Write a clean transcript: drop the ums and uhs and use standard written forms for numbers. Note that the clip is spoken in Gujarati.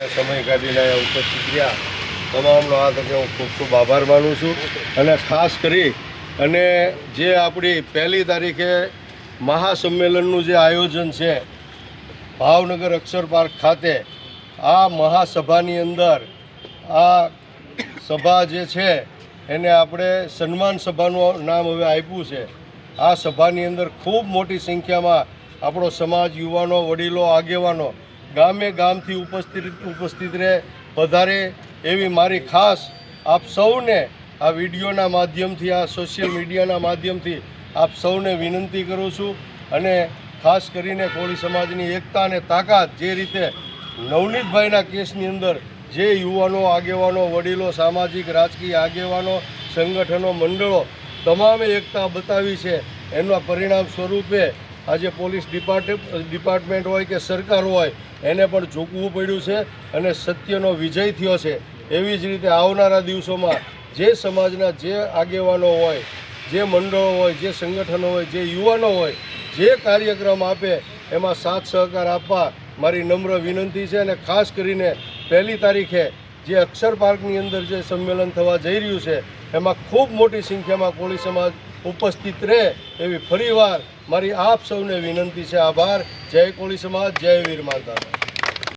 સમય કાઢીને ઉપસ્થિત રહ્યા તમામનો આ તકે હું ખૂબ ખૂબ આભાર માનું છું અને ખાસ કરી અને જે આપણી 1 તારીખે મહાસંમેલનનું જે આયોજન છે ભાવનગર અક્ષર પાર્ક ખાતે આ મહાસભાની અંદર આ સભા જે છે એને આપણે સન્માન સભાનું નામ હવે આપ્યું છે। આ સભાની અંદર ખૂબ મોટી સંખ્યામાં આપણો સમાજ, યુવાનો, વડીલો, આગેવાનો ગામે ગામથી ઉપસ્થિત રહે, પધારે એવી મારી ખાસ આપ સૌને આ વિડીયોના માધ્યમથી, આ સોશિયલ મીડિયાના માધ્યમથી આપ સૌને વિનંતી કરું છું। અને ખાસ કરીને કોળી સમાજની એકતા અને તાકાત જે રીતે નવનીતભાઈના કેસની અંદર જે યુવાનો, આગેવાનો, વડીલો, સામાજિક રાજકીય આગેવાનો, સંગઠનો, મંડળો તમામે એકતા બતાવી છે, એના પરિણામ સ્વરૂપે આજે પોલીસ ડિપાર્ટમેન્ટ હોય કે સરકાર હોય એને પણ ઝૂકવું પડ્યું છે અને સત્યનો વિજય થયો છે। એવી જ રીતે આવનારા દિવસોમાં જે સમાજના જે આગેવાનો હોય, જે મંડળો હોય, જે સંગઠનો હોય, જે યુવાનો હોય, જે કાર્યક્રમ આપે એમાં સાથ સહકાર આપવા મારી નમ્ર વિનંતી છે। અને ખાસ કરીને 1 તારીખે જે અક્ષર પાર્કની અંદર જે સંમેલન થવા જઈ રહ્યું છે એમાં ખૂબ મોટી સંખ્યામાં કોળી સમાજ ઉપસ્થિત રહે એવી ફરીવાર મારી આપ સૌને વિનંતી છે। આભાર। જય કોળી સમાજ, જય વીર માતા।